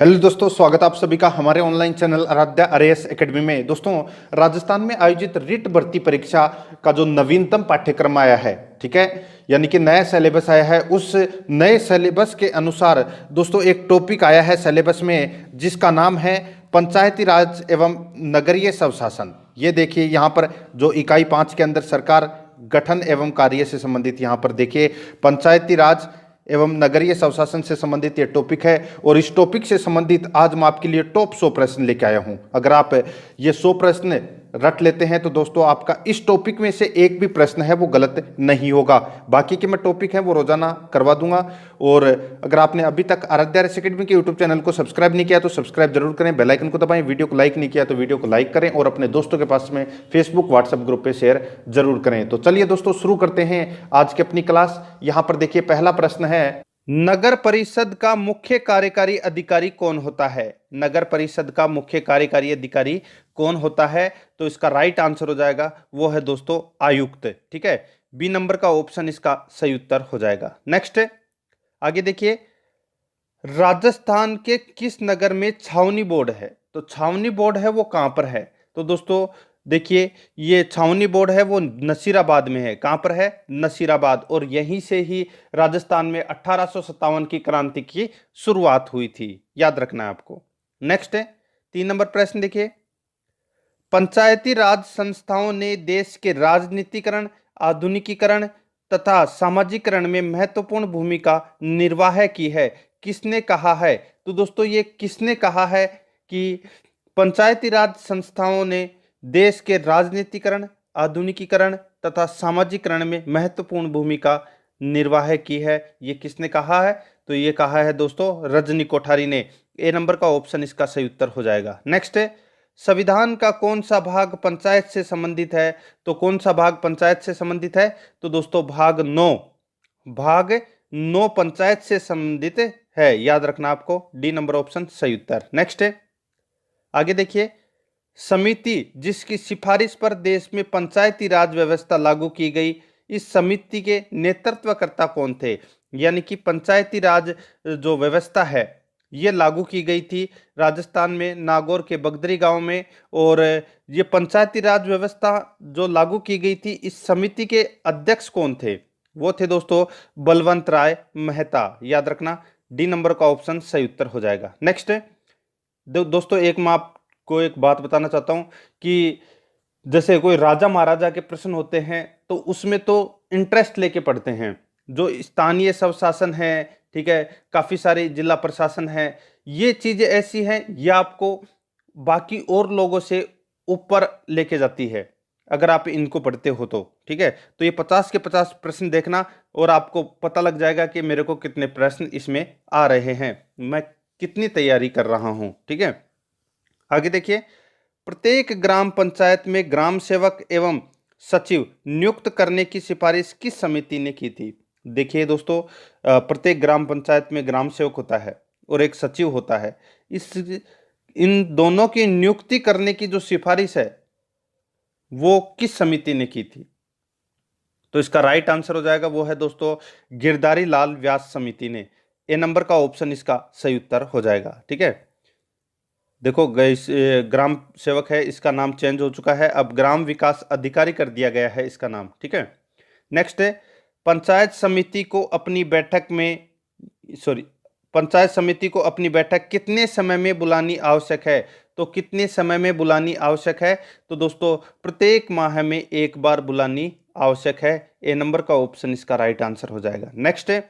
Hello दोस्तों, स्वागत आप सभी का हमारे online channel Aaradhya RAS academy में। दोस्तों, राजस्थान में आयोजित रिट भर्ती परीक्षा का जो नवीनतम पाठ्यक्रम आया है, ठीक है, यानी कि नया सिलेबस आया है, उस नए सिलेबस के अनुसार दोस्तों एक टॉपिक आया है सिलेबस में जिसका नाम है पंचायती राज एवं नगरीय स्वशासन। ये देखिए यहाँ पर जो इकाई 5 के अंदर सरकार गठन एवं कार्य से संबंधित यहाँ पर देखिए पंचायती राज एवं नगरीय स्वशासन से संबंधित ये टॉपिक है। और इस टॉपिक से संबंधित आज मैं आपके लिए टॉप 100 प्रश्न लेके आया हूं। अगर आप ये 100 प्रश्न रट लेते हैं तो दोस्तों आपका इस टॉपिक में से एक भी प्रश्न है वो गलत नहीं होगा। बाकी के मैं टॉपिक हैं वो रोजाना करवा दूंगा। और अगर आपने अभी तक आराध्या आरएएस एकेडमी के यूट्यूब चैनल को सब्सक्राइब नहीं किया तो सब्सक्राइब जरूर करें, बेल आइकन को दबाएं, वीडियो को लाइक नहीं किया तो वीडियो को लाइक करें और अपने दोस्तों के पास में फेसबुक व्हाट्सएप ग्रुप पे शेयर जरूर करें। तो चलिए दोस्तों शुरू करते हैं आज की अपनी क्लास। यहाँ पर देखिए पहला प्रश्न है, नगर परिषद का मुख्य कार्यकारी अधिकारी कौन होता है? नगर परिषद का मुख्य कार्यकारी अधिकारी कौन होता है? तो इसका राइट आंसर हो जाएगा वो है दोस्तों आयुक्त। ठीक है, बी नंबर का ऑप्शन इसका सही उत्तर हो जाएगा। नेक्स्ट आगे देखिए, राजस्थान के किस नगर में छावनी बोर्ड है? तो छावनी बोर्ड है वो कहां पर है? तो दोस्तों देखिए ये छावनी बोर्ड है वो नसीराबाद में है। कहां पर है? नसीराबाद। और यहीं से ही राजस्थान में 1857 की क्रांति की शुरुआत हुई थी, याद रखना है आपको। नेक्स्ट है 3 नंबर प्रश्न देखिए, पंचायती राज संस्थाओं ने देश के राजनीतिकरण, आधुनिकीकरण तथा सामाजिकरण में महत्वपूर्ण भूमिका निर्वाह की है। किसने कहा है? तो दोस्तों ये किसने कहा है कि पंचायती राज संस्थाओं ने देश के राजनीतिकरण, आधुनिकीकरण तथा सामाजिकरण में महत्वपूर्ण भूमिका निर्वाह की है? ये किसने कहा है? तो ये कहा है दोस्तों रजनी कोठारी ने। ए नंबर का ऑप्शन इसका सही उत्तर हो जाएगा। नेक्स्ट है, संविधान का कौन सा भाग पंचायत से संबंधित है? तो कौन सा भाग पंचायत से संबंधित है? तो दोस्तों भाग 9, भाग 9 पंचायत से संबंधित है, याद रखना आपको। डी नंबर ऑप्शन सही उत्तर। नेक्स्ट है आगे देखिए, समिति जिसकी सिफारिश पर देश में पंचायती राज व्यवस्था लागू की गई, इस समिति के नेतृत्वकर्ता कौन थे? यानी कि पंचायती राज जो व्यवस्था है ये लागू की गई थी राजस्थान में नागौर के बगदरी गांव में। और ये पंचायती राज व्यवस्था जो लागू की गई थी, इस समिति के अध्यक्ष कौन थे? वो थे दोस्तों बलवंत राय मेहता, याद रखना। डी नंबर का ऑप्शन सही उत्तर हो जाएगा। नेक्स्ट दोस्तों एक मैं आपको एक बात बताना चाहता हूं कि जैसे कोई राजा महाराजा के प्रश्न होते हैं तो उसमें तो इंटरेस्ट लेके पढ़ते हैं। जो स्थानीय स्वशासन है, ठीक है, काफी सारे जिला प्रशासन है, ये चीजें ऐसी हैं ये आपको बाकी और लोगों से ऊपर लेके जाती है अगर आप इनको पढ़ते हो तो। ठीक है, तो ये 50 के 50 प्रश्न देखना और आपको पता लग जाएगा कि मेरे को कितने प्रश्न इसमें आ रहे हैं, मैं कितनी तैयारी कर रहा हूं। ठीक है, आगे देखिए, प्रत्येक ग्राम पंचायत में ग्राम सेवक एवं सचिव नियुक्त करने की सिफारिश किस समिति ने की थी? देखिए दोस्तों, प्रत्येक ग्राम पंचायत में ग्राम सेवक होता है और एक सचिव होता है। इन दोनों की नियुक्ति करने की जो सिफारिश है वो किस समिति ने की थी? तो इसका राइट आंसर हो जाएगा वो है दोस्तों गिरधारी लाल व्यास समिति ने। ए नंबर का ऑप्शन इसका सही उत्तर हो जाएगा। ठीक है, देखो ग्राम सेवक है, इसका नाम चेंज हो चुका है, अब ग्राम विकास अधिकारी कर दिया गया है इसका नाम। ठीक है, नेक्स्ट है, पंचायत समिति को अपनी बैठक में पंचायत समिति को अपनी बैठक कितने समय में बुलानी आवश्यक है? तो कितने समय में बुलानी आवश्यक है? तो दोस्तों प्रत्येक माह में एक बार बुलानी आवश्यक है। ए नंबर का ऑप्शन इसका राइट आंसर हो जाएगा। नेक्स्ट है,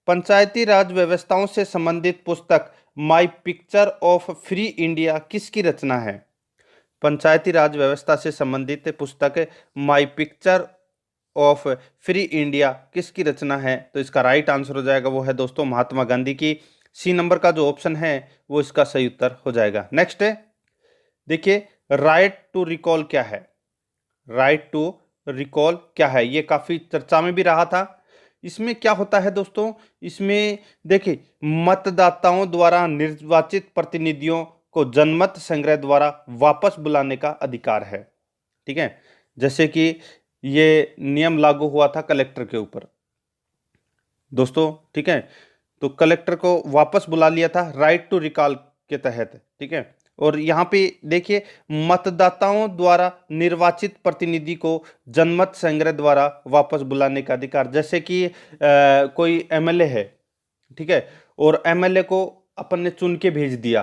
पंचायती राज व्यवस्थाओं से संबंधित पुस्तक my picture of free India किसकी रचना है? पंचायती राज व्यवस्था से संबंधित पुस्तक my picture of free India किसकी रचना है? तो इसका राइट आंसर हो जाएगा वो है दोस्तों महात्मा गांधी की। सी नंबर का जो ऑप्शन है वो इसका सही उत्तर हो जाएगा। नेक्स्ट है देखिए, राइट टू रिकॉल क्या है? राइट टू रिकॉल क्या है? ये काफी चर्चा में भी रहा था। इसमें क्या होता है दोस्तों, इसमें देखिए मतदाताओं द्वारा निर्वाचित प्रतिनिधियों को जनमत संग्रह द्वारा वापस बुलाने का अधिकार है। ठीक है, जैसे कि ये नियम लागू हुआ था कलेक्टर के ऊपर दोस्तों। ठीक है, तो कलेक्टर को वापस बुला लिया था, राइट टू रिकॉल के तहत, ठीक है। और यहाँ पे देखिए, मतदाताओं द्वारा निर्वाचित प्रतिनिधि को जनमत संग्रह द्वारा वापस बुलाने का अधिकार, जैसे कि कोई एमएलए है, ठीक है, और एमएलए को अपन ने चुन के भेज दिया,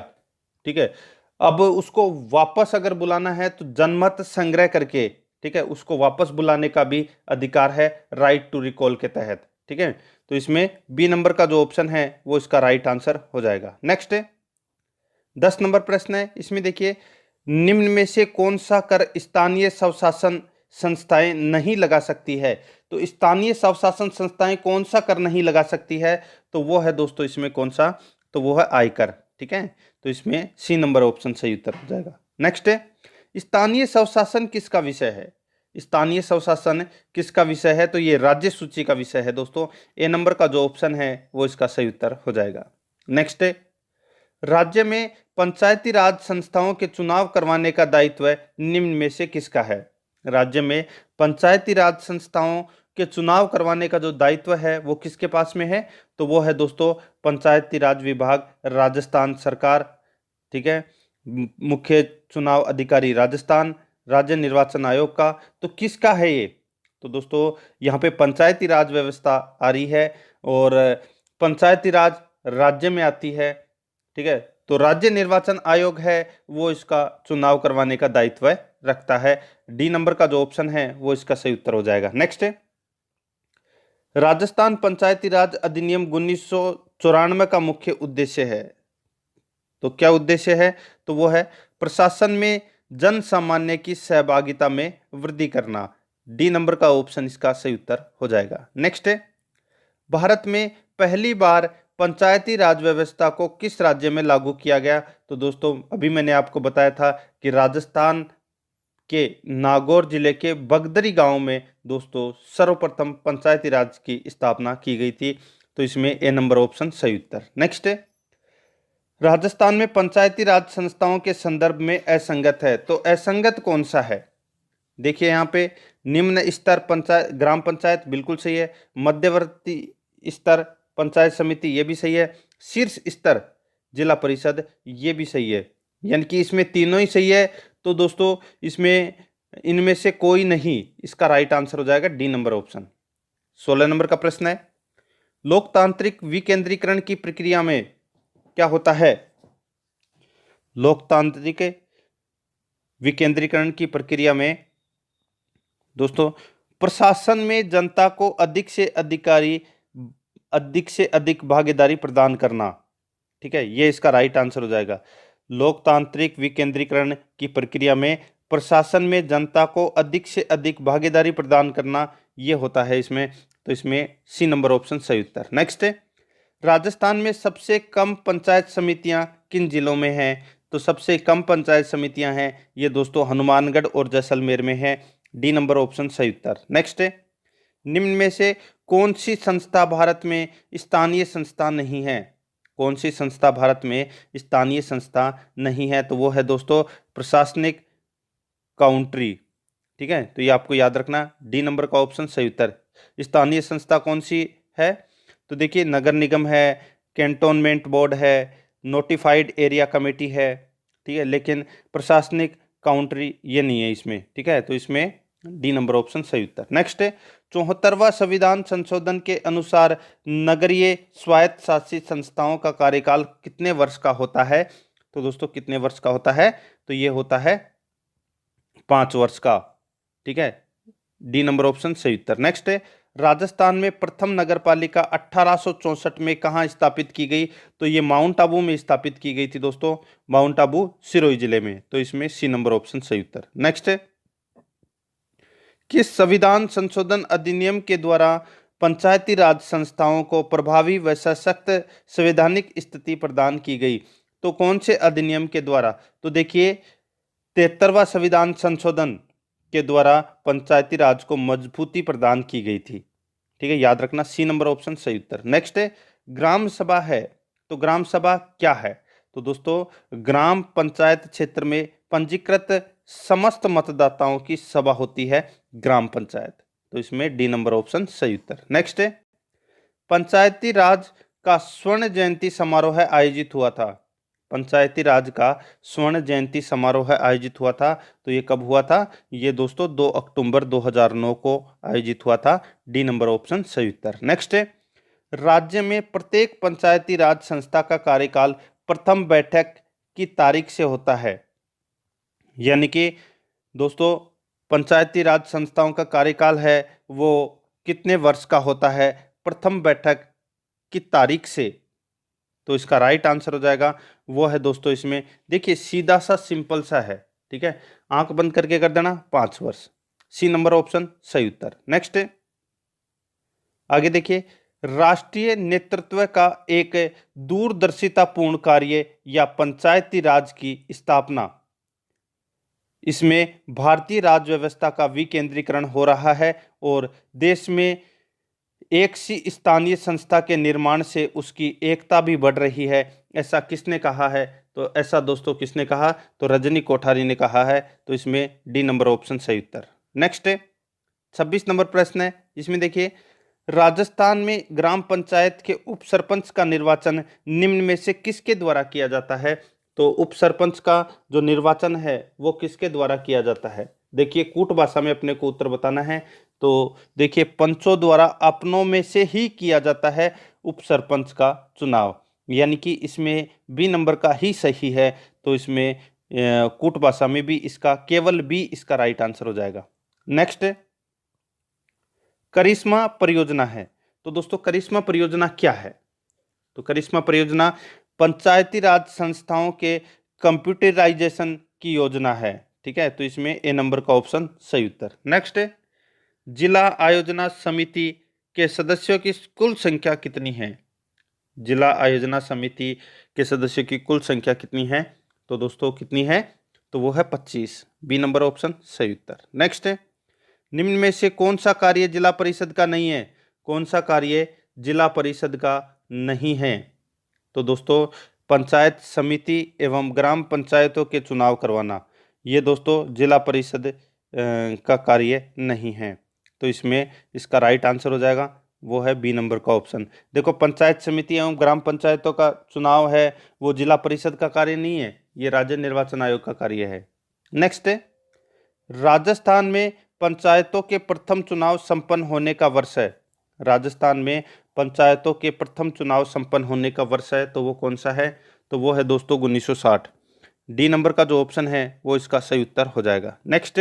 ठीक है, अब उसको वापस अगर बुलाना है तो जनमत संग्रह करके, ठीक है, उसको वापस बुलाने का भी अधिकार है राइट टू रिकॉल के तहत, ठीक है। तो इसमें बी नंबर का जो ऑप्शन है वो इसका राइट आंसर हो जाएगा। नेक्स्ट है 10 नंबर प्रश्न है, इसमें देखिए, निम्न में से कौन सा कर स्थानीय स्वशासन संस्थाएं नहीं लगा सकती है। तो स्थानीय स्वशासन संस्थाएं कौन सा कर नहीं लगा सकती है, तो वो है दोस्तों इसमें कौन सा, तो वो है आयकर, ठीक है। तो इसमें सी नंबर ऑप्शन सही उत्तर हो जाएगा। नेक्स्ट है, स्थानीय स्वशासन किसका विषय है। स्थानीय स्वशासन किसका विषय है, तो ये राज्य सूची का विषय है दोस्तों। ए नंबर का जो ऑप्शन है वो इसका सही उत्तर हो जाएगा। नेक्स्ट है, राज्य में पंचायती राज संस्थाओं के चुनाव करवाने का दायित्व निम्न में से किसका है। राज्य में पंचायती राज संस्थाओं के चुनाव करवाने का जो दायित्व है वो किसके पास में है, तो वो है दोस्तों पंचायती राज विभाग, राजस्थान सरकार, ठीक है। मुख्य चुनाव अधिकारी राजस्थान, राज्य निर्वाचन आयोग का, तो किसका है ये, तो दोस्तों यहाँ पे पंचायती राज व्यवस्था आ रही है और पंचायती राज राज्य में आती है, ठीक है। तो राज्य निर्वाचन आयोग है वो इसका चुनाव करवाने का दायित्व रखता है। डी नंबर का जो ऑप्शन है वो इसका सही उत्तर हो जाएगा। नेक्स्ट है, राजस्थान पंचायती राज अधिनियम 1994 का मुख्य उद्देश्य है, तो क्या उद्देश्य है, तो वो है प्रशासन में जन सामान्य की सहभागिता में वृद्धि करना। डी नंबर का ऑप्शन इसका सही उत्तर हो जाएगा। नेक्स्ट है, भारत में पहली बार पंचायती राज व्यवस्था को किस राज्य में लागू किया गया, तो दोस्तों अभी मैंने आपको बताया था कि राजस्थान के नागौर जिले के बगदरी गांव में दोस्तों सर्वप्रथम पंचायती राज की स्थापना की गई थी। तो इसमें ए नंबर ऑप्शन सही उत्तर। नेक्स्ट है, राजस्थान में पंचायती राज संस्थाओं के संदर्भ में असंगत है, तो असंगत कौन सा है, देखिए यहाँ पे निम्न स्तर पंचायत ग्राम पंचायत बिल्कुल सही है, मध्यवर्ती स्तर पंचायत समिति ये भी सही है, शीर्ष स्तर जिला परिषद ये भी सही है, यानी कि इसमें तीनों ही सही है। तो दोस्तों इसमें इनमें से कोई नहीं, इसका राइट आंसर हो जाएगा डी नंबर ऑप्शन। 16 नंबर का प्रश्न है, लोकतांत्रिक विकेंद्रीकरण की प्रक्रिया में क्या होता है। लोकतांत्रिक विकेंद्रीकरण की प्रक्रिया में दोस्तों प्रशासन में जनता को अधिक से अधिक भागीदारी प्रदान करना, ठीक है, ये इसका राइट आंसर हो जाएगा। लोकतांत्रिक विकेंद्रीकरण की प्रक्रिया में प्रशासन में जनता को अधिक से अधिक भागीदारी प्रदान करना, ये होता है इसमें, तो इसमें सी नंबर ऑप्शन सही उत्तर। नेक्स्ट है, राजस्थान में सबसे कम पंचायत समितियां किन जिलों में हैं, तो सबसे कम पंचायत समितियां हैं ये दोस्तों हनुमानगढ़ और जैसलमेर में है। डी नंबर ऑप्शन सही उत्तर। नेक्स्ट है, निम्न में से कौन सी संस्था भारत में स्थानीय संस्था नहीं है, कौन सी संस्था भारत में स्थानीय संस्था नहीं है, तो वो है दोस्तों प्रशासनिक काउंट्री, ठीक है। तो ये आपको याद रखना, डी नंबर का ऑप्शन सही उत्तर। स्थानीय संस्था कौन सी है, तो देखिए नगर निगम है, कैंटोनमेंट बोर्ड है, नोटिफाइड एरिया कमेटी है, ठीक है, लेकिन प्रशासनिक काउंट्री ये नहीं है इसमें, ठीक है। तो इसमें डी नंबर ऑप्शन सही उत्तर। नेक्स्ट है, 74वां संविधान संशोधन के अनुसार नगरीय स्वायत्त शासित संस्थाओं का कार्यकाल कितने वर्ष का होता है, तो दोस्तों कितने वर्ष का होता है, तो ये होता है 5 वर्ष का, ठीक है। डी नंबर ऑप्शन सही उत्तर। नेक्स्ट है, राजस्थान में प्रथम नगरपालिका 1864 में कहाँ स्थापित की गई, तो ये माउंट आबू में स्थापित की गई थी दोस्तों, माउंट आबू सिरोही जिले में, तो इसमें सी नंबर ऑप्शन सही उत्तर। नेक्स्ट है, किस संविधान संशोधन अधिनियम के द्वारा पंचायती राज संस्थाओं को प्रभावी व सशक्त संवैधानिक स्थिति प्रदान की गई, तो कौन से अधिनियम के द्वारा, तो देखिए 73वां संविधान संशोधन के द्वारा पंचायती राज को मजबूती प्रदान की गई थी, ठीक है, याद रखना, सी नंबर ऑप्शन सही उत्तर। नेक्स्ट है, ग्राम सभा है, तो ग्राम सभा क्या है, तो दोस्तों ग्राम पंचायत क्षेत्र में पंजीकृत समस्त मतदाताओं की सभा होती है ग्राम पंचायत, तो इसमें डी नंबर ऑप्शन सही उत्तर। नेक्स्ट है, पंचायती राज का स्वर्ण जयंती समारोह आयोजित हुआ था, पंचायती राज का स्वर्ण जयंती समारोह आयोजित हुआ था। तो ये कब हुआ था? ये दोस्तों 2 अक्टूबर 2009 को आयोजित हुआ था। डी नंबर ऑप्शन सही उत्तर। नेक्स्ट है, राज्य में प्रत्येक पंचायती राज संस्था का कार्यकाल प्रथम बैठक की तारीख से होता है। यानी कि दोस्तों पंचायती राज संस्थाओं का कार्यकाल है वो कितने वर्ष का होता है? प्रथम बैठक की तारीख से। तो इसका राइट आंसर हो जाएगा वो है दोस्तों, इसमें देखिए सीधा सा सिंपल सा है, ठीक है, आंख बंद करके कर देना, 5 वर्ष। सी नंबर ऑप्शन सही उत्तर। नेक्स्ट आगे देखिए, राष्ट्रीय नेतृत्व का एक दूरदर्शितापूर्ण कार्य या पंचायती राज की स्थापना, इसमें भारतीय राज्य व्यवस्था का विकेंद्रीकरण हो रहा है और देश में एक सी स्थानीय संस्था के निर्माण से उसकी एकता भी बढ़ रही है। ऐसा किसने कहा है? तो ऐसा दोस्तों किसने कहा? तो रजनी कोठारी ने कहा है। तो इसमें डी नंबर ऑप्शन सही उत्तर। नेक्स्ट 26 नंबर प्रश्न है, इसमें देखिए, राजस्थान में ग्राम पंचायत के उप सरपंच का निर्वाचन निम्न में से किसके द्वारा किया जाता है? तो उप सरपंच का जो निर्वाचन है वो किसके द्वारा किया जाता है? देखिए कूट भाषा में अपने को उत्तर बताना है। तो देखिए पंचों द्वारा अपनों में से ही किया जाता है उप सरपंच का चुनाव, यानी कि इसमें बी नंबर का ही सही है। तो इसमें कूट भाषा में भी इसका केवल बी इसका राइट आंसर हो जाएगा। नेक्स्ट करिश्मा परियोजना है। तो दोस्तों करिश्मा परियोजना क्या है? तो करिश्मा परियोजना पंचायती राज संस्थाओं के कंप्यूटराइजेशन की योजना है, ठीक है। तो इसमें ए नंबर का ऑप्शन सही उत्तर। नेक्स्ट जिला आयोजना समिति के सदस्यों की कुल संख्या कितनी है? जिला आयोजना समिति के सदस्यों की कुल संख्या कितनी है? तो दोस्तों कितनी है? तो वो है 25। बी नंबर ऑप्शन सही उत्तर। नेक्स्ट निम्न में से कौन सा कार्य जिला परिषद का नहीं है? कौन सा कार्य जिला परिषद का नहीं है? तो दोस्तों पंचायत समिति एवं ग्राम पंचायतों के चुनाव करवाना, ये दोस्तों जिला परिषद का कार्य नहीं है। तो इसमें इसका राइट आंसर हो जाएगा वो है बी नंबर का ऑप्शन। देखो पंचायत समिति एवं ग्राम पंचायतों का चुनाव है वो जिला परिषद का कार्य नहीं है, ये राज्य निर्वाचन आयोग का कार्य है। नेक्स्ट राजस्थान में पंचायतों के प्रथम चुनाव संपन्न होने का वर्ष है। राजस्थान में पंचायतों के प्रथम चुनाव संपन्न होने का वर्ष है, तो वो कौन सा है? तो वो है दोस्तों 1960। डी नंबर का जो ऑप्शन है वो इसका सही उत्तर हो जाएगा। नेक्स्ट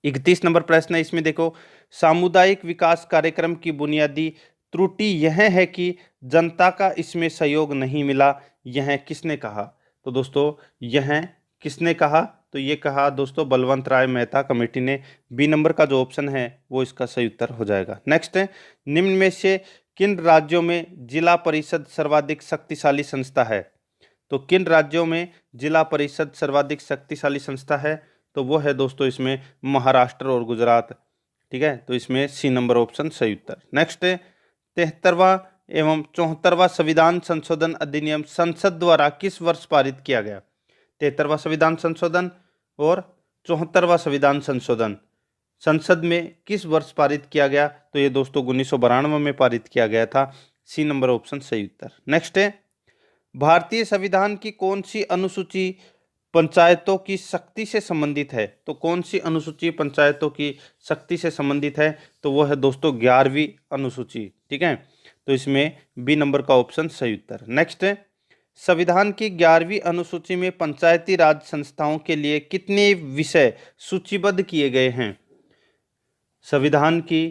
31 नंबर प्रश्न है, इसमें देखो, सामुदायिक विकास कार्यक्रम की बुनियादी त्रुटि यह है कि जनता का इसमें सहयोग नहीं मिला, यह किसने कहा? तो दोस्तों यह किसने कहा? तो ये कहा दोस्तों बलवंत राय मेहता कमेटी ने। बी नंबर का जो ऑप्शन है वो इसका सही उत्तर हो जाएगा। नेक्स्ट निम्न में से किन राज्यों में जिला परिषद सर्वाधिक शक्तिशाली संस्था है? तो किन राज्यों में जिला परिषद सर्वाधिक शक्तिशाली संस्था है? तो वो है दोस्तों इसमें महाराष्ट्र और गुजरात, ठीक है। तो इसमें सी नंबर ऑप्शन सही उत्तर। नेक्स्ट 73वां एवं 74वां संविधान संशोधन अधिनियम संसद द्वारा किस वर्ष पारित किया गया? 73वां संविधान संशोधन और 74वां संविधान संशोधन संसद में किस वर्ष पारित किया गया? तो ये दोस्तों 1992 में पारित किया गया था। सी नंबर ऑप्शन सही उत्तर। नेक्स्ट भारतीय संविधान की कौन सी अनुसूची पंचायतों की शक्ति से संबंधित है? तो कौन सी अनुसूची पंचायतों की शक्ति से संबंधित है? तो वो है दोस्तों 11वीं अनुसूची, ठीक है। तो इसमें बी नंबर का ऑप्शन सही उत्तर। नेक्स्ट संविधान की 11वीं अनुसूची में पंचायती राज संस्थाओं के लिए कितने विषय सूचीबद्ध किए गए हैं? संविधान की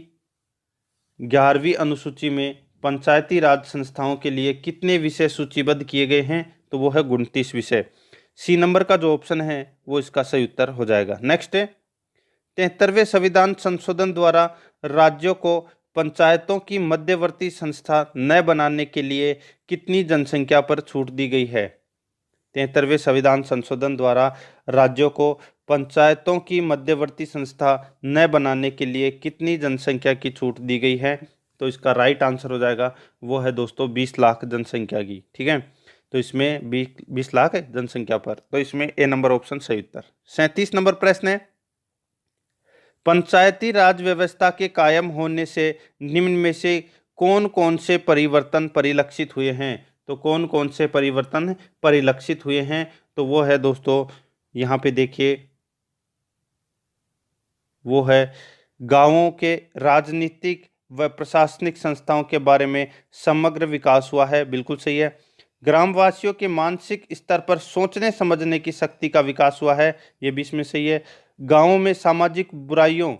11वीं अनुसूची में पंचायती राज संस्थाओं के लिए कितने विषय सूचीबद्ध किए गए हैं? तो वो है 29 विषय। सी नंबर का जो ऑप्शन है वो इसका सही उत्तर हो जाएगा। नेक्स्ट 73वें संविधान संशोधन द्वारा राज्यों को पंचायतों की मध्यवर्ती संस्था न बनाने के लिए कितनी जनसंख्या पर छूट दी गई है? 73वें संविधान संशोधन द्वारा राज्यों को पंचायतों की मध्यवर्ती संस्था न बनाने के लिए कितनी जनसंख्या की छूट दी गई है? तो इसका राइट आंसर हो जाएगा वो है दोस्तों 20 लाख जनसंख्या की, ठीक है। तो इसमें 20 लाख है जनसंख्या पर, तो इसमें ए नंबर ऑप्शन सही उत्तर। 37 नंबर प्रश्न है, पंचायती राज व्यवस्था के कायम होने से निम्न में से कौन कौन से परिवर्तन परिलक्षित हुए हैं? तो कौन कौन से परिवर्तन परिलक्षित हुए हैं? तो वो है दोस्तों, यहाँ पे देखिए, वो है गांवों के राजनीतिक व प्रशासनिक संस्थाओं के बारे में समग्र विकास हुआ है, बिल्कुल सही है। ग्रामवासियों के मानसिक स्तर पर सोचने समझने की शक्ति का विकास हुआ है, ये भी इसमें सही है। गांवों में सामाजिक बुराइयों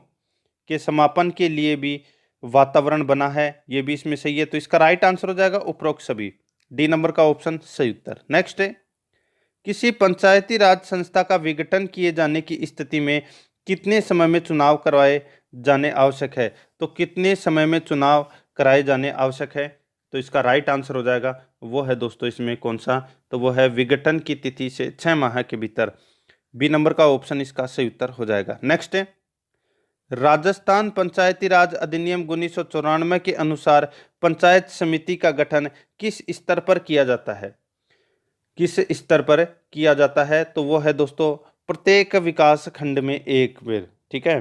के समापन के लिए भी वातावरण बना है, ये भी इसमें सही है। तो इसका राइट आंसर हो जाएगा उपरोक्त सभी, डी नंबर का ऑप्शन सही उत्तर। नेक्स्ट है, किसी पंचायती राज संस्था का विघटन किए जाने की स्थिति में कितने समय में चुनाव करवाए जाने आवश्यक है? तो कितने समय में चुनाव कराए जाने आवश्यक है? तो इसका राइट आंसर हो जाएगा, वो है दोस्तों इसमें कौन सा? तो वो है विघटन की तिथि से 6 माह के भीतर, बी नंबर का ऑप्शन इसका सही उत्तर हो जाएगा। नेक्स्ट है, राजस्थान पंचायती राज अधिनियम 1994 के अनुसार पंचायत समिति का गठन किस स्तर पर किया जाता है? किस स्तर पर किया जाता है? तो वो है दोस्तों प्रत्येक विकास खंड में एक बार, ठीक है,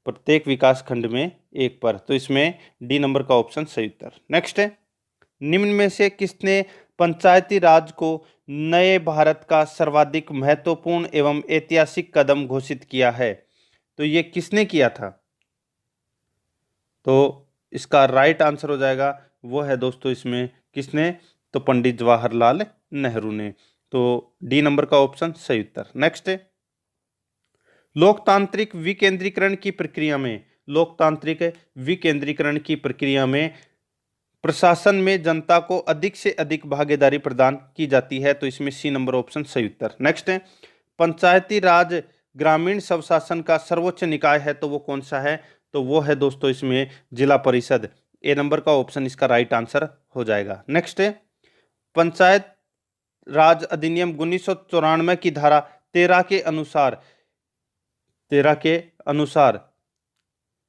प्रत्येक विकास खंड में एक पर। तो इसमें डी नंबर का ऑप्शन सही उत्तर। नेक्स्ट है, निम्न में से किसने पंचायती राज को नए भारत का सर्वाधिक महत्वपूर्ण एवं ऐतिहासिक कदम घोषित किया है? तो ये किसने किया था? तो इसका राइट आंसर हो जाएगा, वो है दोस्तों इसमें किसने? तो पंडित जवाहरलाल नेहरू ने। तो डी नंबर का ऑप्शन सही उत्तर। नेक्स्ट है, लोकतांत्रिक विकेंद्रीकरण की प्रक्रिया में, लोकतांत्रिक विकेंद्रीकरण की प्रक्रिया में प्रशासन में जनता को अधिक से अधिक भागीदारी प्रदान की जाती है। तो इसमें सी नंबर ऑप्शन सही उत्तर। नेक्स्ट है, पंचायती राज ग्रामीण स्वशासन का सर्वोच्च निकाय है, तो वो कौन सा है? तो वो है दोस्तों इसमें जिला परिषद, ए नंबर का ऑप्शन इसका राइट आंसर हो जाएगा। नेक्स्ट है, पंचायत राज अधिनियम 1994 की धारा 13 के अनुसार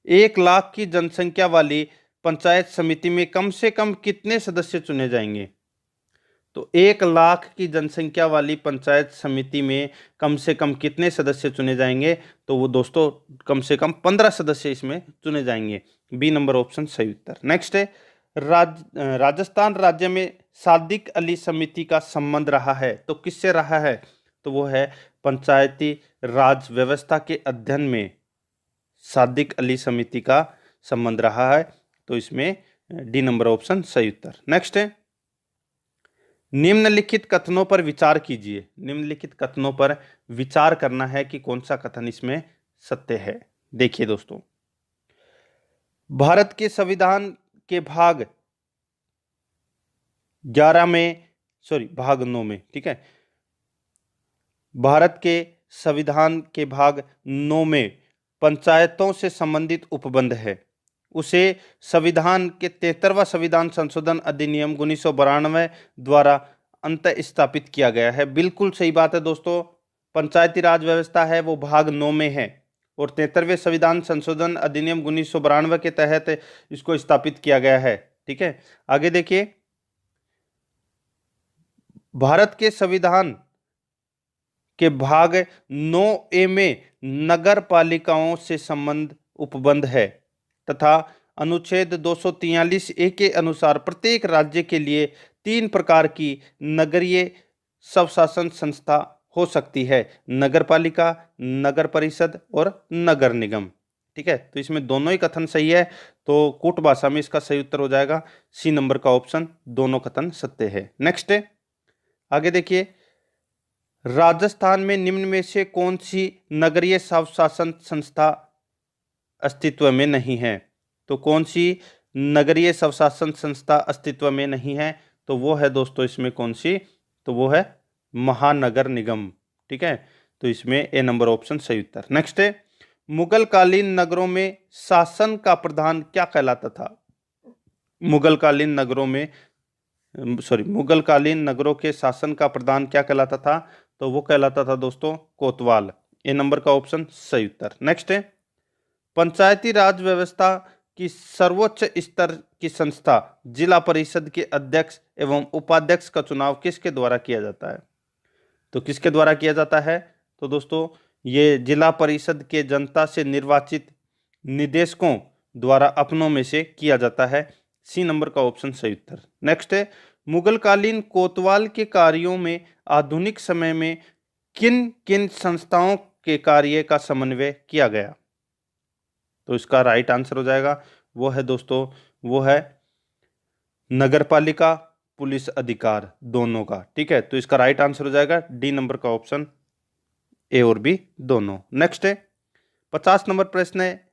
1 लाख की जनसंख्या वाली पंचायत समिति में कम से कम कितने सदस्य चुने जाएंगे? तो 1 लाख की जनसंख्या वाली पंचायत समिति में कम से कम कितने सदस्य चुने जाएंगे? तो वो दोस्तों कम से कम 15 सदस्य इसमें चुने जाएंगे, बी नंबर ऑप्शन सही उत्तर। नेक्स्ट है, राजस्थान राज्य में सादिक अली समिति का संबंध रहा है, तो किससे रहा है? तो वो है पंचायती राज व्यवस्था के अध्ययन में सादिक अली समिति का संबंध रहा है। तो इसमें डी नंबर ऑप्शन सही उत्तर। नेक्स्ट है, निम्नलिखित कथनों पर विचार कीजिए। निम्नलिखित कथनों पर विचार करना है कि कौन सा कथन इसमें सत्य है। देखिए दोस्तों, भारत के संविधान के भाग 11 में, भाग 9 में, ठीक है, भारत के संविधान के भाग 9 में पंचायतों से संबंधित उपबंध है, उसे संविधान के 73वां संविधान संशोधन अधिनियम 1992 द्वारा अंत स्थापित किया गया है। बिल्कुल सही बात है दोस्तों, पंचायती राज व्यवस्था है वो भाग 9 में है और 73वें संविधान संशोधन अधिनियम 1992 के तहत इसको स्थापित किया गया है, ठीक है। आगे देखिए, भारत के संविधान के भाग 9A में नगर पालिकाओं से संबंध उपबंध है तथा अनुच्छेद 243A के अनुसार प्रत्येक राज्य के लिए 3 प्रकार की नगरीय स्वशासन संस्था हो सकती है, नगर पालिका, नगर परिषद और नगर निगम, ठीक है। तो इसमें दोनों ही कथन सही है, तो कूट भाषा में इसका सही उत्तर हो जाएगा सी नंबर का ऑप्शन, दोनों कथन सत्य है। नेक्स्ट है, आगे देखिए, राजस्थान में निम्न में से कौन सी नगरीय स्वशासन संस्था अस्तित्व में नहीं है? तो कौन सी नगरीय स्वशासन संस्था अस्तित्व में नहीं है? तो वो है दोस्तों इसमें कौन सी? तो वो है महानगर निगम, ठीक है। तो इसमें ए नंबर ऑप्शन सही उत्तर। नेक्स्ट है, मुगल कालीन नगरों में शासन का प्रधान क्या कहलाता था? मुगल कालीन नगरों के शासन का प्रधान क्या कहलाता था? तो वो कहलाता था दोस्तों कोतवाल, ए नंबर का ऑप्शन सही उत्तर। नेक्स्ट है, पंचायती राज व्यवस्था की सर्वोच्च स्तर की संस्था जिला परिषद के अध्यक्ष एवं उपाध्यक्ष का चुनाव किसके द्वारा किया जाता है? तो किसके द्वारा किया जाता है? तो दोस्तों ये जिला परिषद के जनता से निर्वाचित निदेशकों द्वारा अपनों में से किया जाता है, सी नंबर का ऑप्शन सही उत्तर। नेक्स्ट है, मुगलकालीन कोतवाल के कार्यों में आधुनिक समय में किन किन संस्थाओं के कार्य का समन्वय किया गया? तो इसका राइट आंसर हो जाएगा वो है दोस्तों, वो है नगरपालिका, पुलिस अधिकार दोनों का। ठीक है, तो इसका राइट आंसर हो जाएगा डी नंबर का ऑप्शन ए और बी दोनों। नेक्स्ट है 50 नंबर प्रश्न है,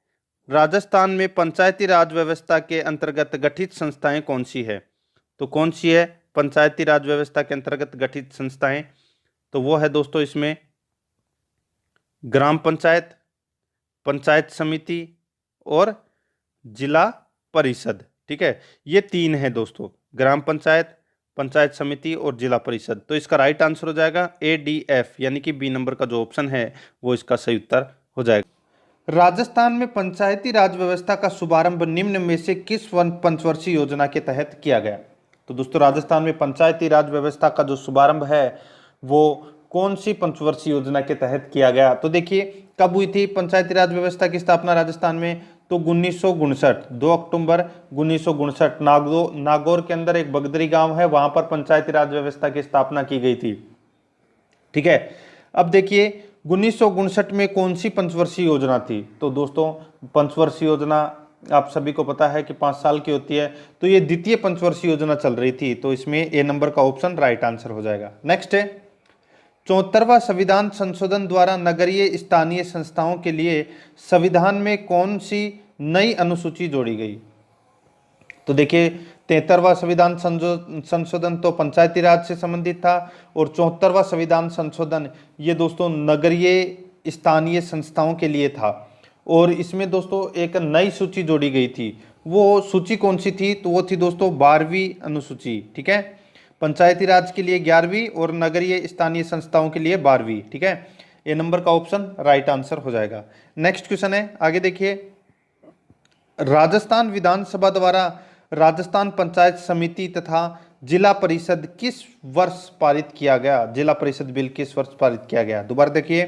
राजस्थान में पंचायती राज व्यवस्था के अंतर्गत गठित संस्थाएं कौन सी है? तो कौन सी है पंचायती राज व्यवस्था के अंतर्गत गठित संस्थाएं? तो वो है दोस्तों इसमें ग्राम पंचायत, पंचायत समिति और जिला परिषद। ठीक है, ये तीन है दोस्तों, ग्राम पंचायत, पंचायत समिति और जिला परिषद। तो इसका राइट आंसर हो जाएगा ADF, यानी कि बी नंबर का जो ऑप्शन है वो इसका सही उत्तर हो जाएगा। राजस्थान में पंचायती राज व्यवस्था का शुभारंभ निम्न में से किस पंचवर्षीय योजना के तहत किया गया? तो दोस्तों राजस्थान में पंचायती राज व्यवस्था का जो शुभारंभ है वो कौन सी पंचवर्षीय योजना के तहत किया गया? तो देखिए कब हुई थी पंचायती राज व्यवस्था की स्थापना राजस्थान में? तो 1959, 2 अक्टूबर 1959 नागौर के अंदर एक बगदरी गांव है, वहां पर पंचायती राज व्यवस्था की स्थापना की गई थी। ठीक है, अब देखिए 1959 में कौन सी पंचवर्षीय योजना थी? तो दोस्तों पंचवर्षीय योजना आप सभी को पता है कि 5 साल की होती है, तो ये द्वितीय पंचवर्षीय योजना चल रही थी, तो इसमें ए नंबर का ऑप्शन राइट आंसर हो जाएगा। नेक्स्ट है 74वां संविधान संशोधन द्वारा नगरीय स्थानीय संस्थाओं के लिए संविधान में कौन सी नई अनुसूची जोड़ी गई? तो देखिए 73वां संविधान संशोधन तो पंचायती राज से संबंधित था और 74वां संविधान संशोधन ये दोस्तों नगरीय स्थानीय संस्थाओं के लिए था। और इसमें दोस्तों एक नई सूची जोड़ी गई थी, वो सूची कौन सी थी? तो वो थी दोस्तों 12वीं अनुसूची। ठीक है, पंचायती राज के लिए 11वीं और नगरीय स्थानीय संस्थाओं के लिए 12वीं। ठीक है, ए नंबर का ऑप्शन राइट आंसर हो जाएगा। नेक्स्ट क्वेश्चन है, आगे देखिए, राजस्थान विधानसभा द्वारा राजस्थान पंचायत समिति तथा जिला परिषद किस वर्ष पारित किया गया? जिला परिषद बिल किस वर्ष पारित किया गया? दोबारा देखिए,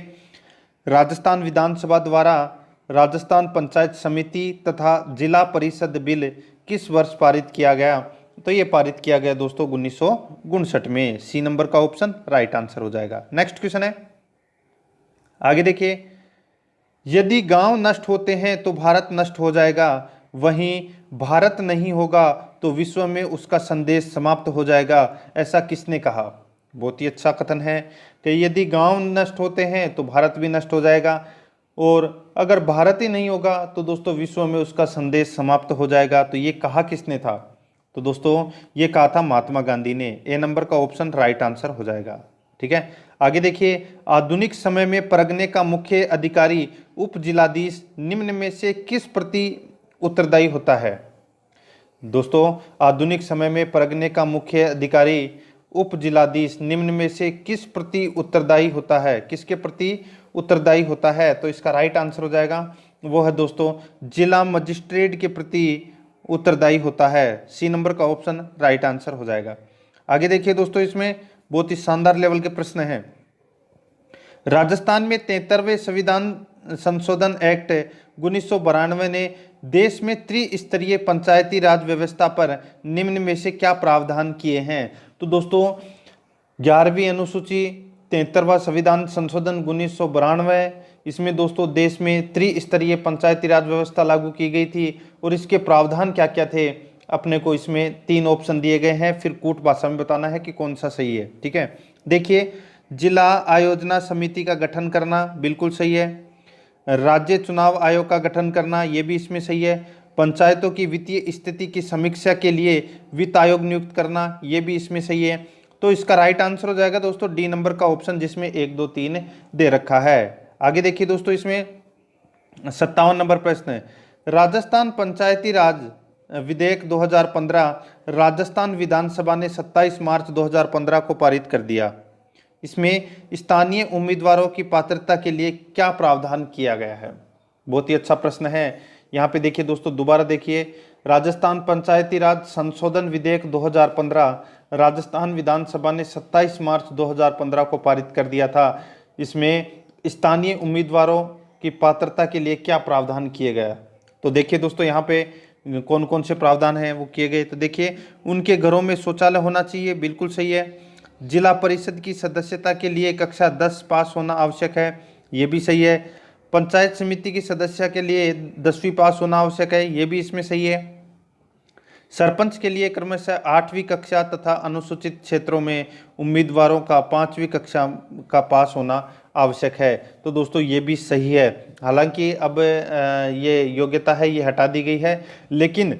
राजस्थान विधानसभा द्वारा राजस्थान पंचायत समिति तथा जिला परिषद बिल किस वर्ष पारित किया गया? तो ये पारित किया गया दोस्तों 1959 में। सी नंबर का ऑप्शन राइट आंसर हो जाएगा। नेक्स्ट क्वेश्चन है, आगे देखिए, यदि गांव नष्ट होते हैं तो भारत नष्ट हो जाएगा, वहीं भारत नहीं होगा तो विश्व में उसका संदेश समाप्त हो जाएगा, ऐसा किसने कहा? बहुत ही अच्छा कथन है कि यदि गांव नष्ट होते हैं तो भारत भी नष्ट हो जाएगा, और अगर भारत ही नहीं होगा तो दोस्तों विश्व में उसका संदेश समाप्त हो जाएगा। तो ये कहा किसने था? तो दोस्तों ये कहा था महात्मा गांधी ने। ए नंबर का ऑप्शन राइट आंसर हो जाएगा। ठीक है, आगे देखिए, आधुनिक समय में परगने का मुख्य अधिकारी उप जिलाधीश निम्न में से किस प्रति उत्तरदायी होता है? दोस्तों आधुनिक समय में परगने का मुख्य अधिकारी उप जिलाधीश निम्न में से किस प्रति उत्तरदायी होता है? किसके प्रति उत्तरदायी होता है? तो इसका राइट आंसर हो जाएगा वो है दोस्तों जिला मजिस्ट्रेट के प्रति उत्तरदायी होता है। सी नंबर का ऑप्शन राइट आंसर हो जाएगा। आगे देखिए दोस्तों, इसमें बहुत ही शानदार लेवल के प्रश्न हैं। राजस्थान में 73वें संविधान संशोधन एक्ट 1992 ने देश में त्रिस्तरीय पंचायती राज व्यवस्था पर निम्न में से क्या प्रावधान किए हैं? तो दोस्तों 11वीं अनुसूची, 73वां संविधान संशोधन 1992, इसमें दोस्तों देश में त्रिस्तरीय पंचायती राज व्यवस्था लागू की गई थी। और इसके प्रावधान क्या क्या थे अपने को इसमें 3 ऑप्शन दिए गए हैं, फिर कूट भाषा में बताना है कि कौन सा सही है। ठीक है, देखिए, जिला आयोजना समिति का गठन करना बिल्कुल सही है, राज्य चुनाव आयोग का गठन करना ये भी इसमें सही है, पंचायतों की वित्तीय स्थिति की समीक्षा के लिए वित्त आयोग नियुक्त करना ये भी इसमें सही है। तो इसका राइट आंसर हो जाएगा दोस्तों डी नंबर का ऑप्शन, जिसमें 1 2 3 दे रखा है। आगे देखिए दोस्तों, इसमें 57 नंबर प्रश्न है, राजस्थान पंचायती राज विधेयक 2015 राजस्थान विधानसभा ने 27 मार्च 2015 को पारित कर दिया। इसमें स्थानीय उम्मीदवारों की पात्रता के लिए क्या प्रावधान किया गया है? बहुत ही अच्छा प्रश्न है। यहाँ पे देखिए दोस्तों, दोबारा देखिए, राजस्थान पंचायती राज संशोधन विधेयक 2015 राजस्थान विधानसभा ने 27 मार्च 2015 को पारित कर दिया था। इसमें स्थानीय उम्मीदवारों की पात्रता के लिए क्या प्रावधान किए गया? तो देखिए दोस्तों, यहाँ पे कौन कौन से प्रावधान हैं वो किए गए। तो देखिए, उनके घरों में शौचालय होना चाहिए, बिल्कुल सही है। जिला परिषद की सदस्यता के लिए कक्षा 10 पास होना आवश्यक है, ये भी सही है। पंचायत समिति की सदस्य के लिए 10वीं पास होना आवश्यक है, ये भी इसमें सही है। सरपंच के लिए क्रमशः 8वीं कक्षा तथा अनुसूचित क्षेत्रों में उम्मीदवारों का 5वीं कक्षा का पास होना आवश्यक है। तो दोस्तों ये भी सही है। हालांकि अब ये योग्यता है ये हटा दी गई है, लेकिन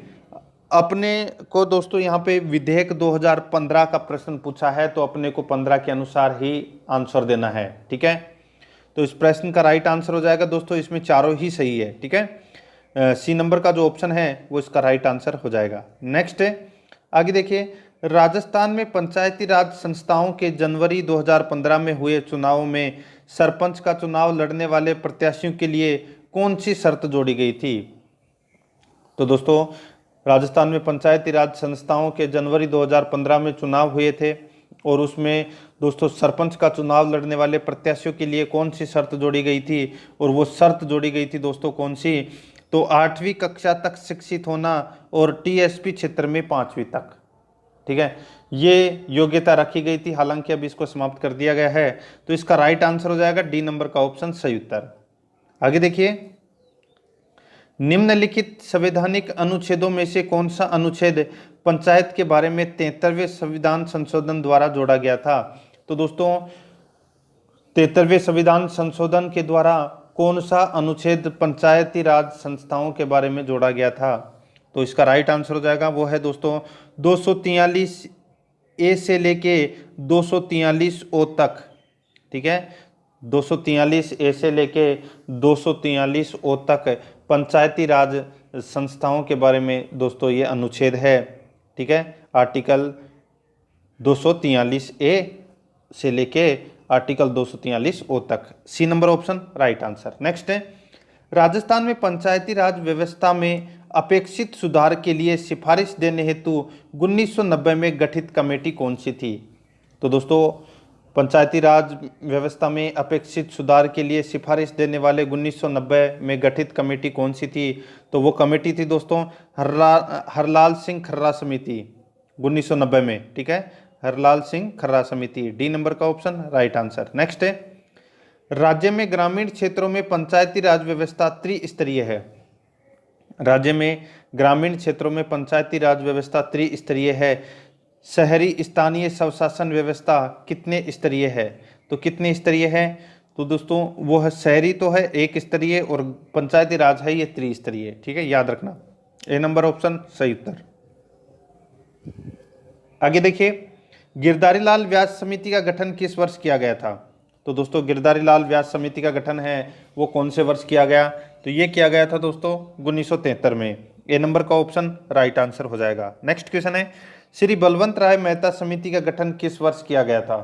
अपने को दोस्तों यहाँ पे विधेयक 2015 का प्रश्न पूछा है, तो अपने को 15 के अनुसार ही आंसर देना है, ठीक है। तो इस प्रश्न का राइट आंसर हो जाएगा दोस्तों, इसमें चारों ही सही है, ठीक है। सी नंबर का जो ऑप्शन है वो इसका राइट आंसर हो जाएगा। नेक्स्ट है, आगे देखिए, राजस्थान में पंचायती राज संस्थाओं के जनवरी 2015 में हुए चुनाव में सरपंच का चुनाव लड़ने वाले प्रत्याशियों के लिए कौन सी शर्त जोड़ी गई थी। तो दोस्तों, राजस्थान में पंचायती राज संस्थाओं के जनवरी 2015 में चुनाव हुए थे, और उसमें दोस्तों सरपंच का चुनाव लड़ने वाले प्रत्याशियों के लिए कौन सी शर्त जोड़ी गई थी, और वो शर्त जोड़ी गई थी दोस्तों कौन सी, तो 8वीं कक्षा तक शिक्षित होना और टीएसपी क्षेत्र में 5वीं तक, ठीक है, ये योग्यता रखी गई थी। हालांकि अब इसको समाप्त कर दिया गया है, तो इसका राइट आंसर हो जाएगा डी नंबर का ऑप्शन सही उत्तर। आगे देखिए, निम्नलिखित संवैधानिक अनुच्छेदों में से कौन सा अनुच्छेद पंचायत के बारे में 73वें संविधान संशोधन द्वारा जोड़ा गया था। तो दोस्तों, 73वें संविधान संशोधन के द्वारा कौन सा अनुच्छेद पंचायती राज संस्थाओं के बारे में जोड़ा गया था, तो इसका राइट आंसर हो जाएगा वो है दोस्तों 243 ए से लेके 243 ओ तक, ठीक है। 243 ए से लेके 243 ओ तक पंचायती राज संस्थाओं के बारे में दोस्तों ये अनुच्छेद है, ठीक है। आर्टिकल 243 ए से लेके आर्टिकल 243 ओ तक, C number option right answer. Next है, राजस्थान में पंचायती राज व्यवस्था में अपेक्षित सुधार के लिए सिफारिश देने हेतु 1990 में गठित कमेटी कौन सी थी। तो दोस्तों, पंचायती राज व्यवस्था में अपेक्षित सुधार के लिए सिफारिश देने वाले 1990 में गठित कमेटी कौन सी थी, तो वो कमेटी थी दोस्तों हरलाल सिंह खर्रा समिति 1990 में, ठीक है, हरलाल सिंह खर्रा समिति, डी नंबर का ऑप्शन राइट आंसर। नेक्स्ट है, राज्य में ग्रामीण क्षेत्रों में पंचायती राज व्यवस्था त्रिस्तरीय है। राज्य में ग्रामीण क्षेत्रों में पंचायती राज व्यवस्था त्रिस्तरीय है। शहरी स्थानीय स्वशासन व्यवस्था कितने स्तरीय है, तो कितने स्तरीय है, तो दोस्तों वो है शहरी तो है 1 स्तरीय, और पंचायती राज है ये त्रिस्तरीय, ठीक है, याद रखना, ए नंबर ऑप्शन सही उत्तर। आगे देखिए, गिरधारी लाल व्यास समिति का गठन किस वर्ष किया गया था। तो दोस्तों, गिरधारी लाल व्यास समिति का गठन है वो कौन से वर्ष किया गया, तो ये किया गया था दोस्तों 1973 में, ए नंबर का ऑप्शन राइट आंसर हो जाएगा। नेक्स्ट क्वेश्चन है, श्री बलवंत राय मेहता समिति का गठन किस वर्ष किया गया था।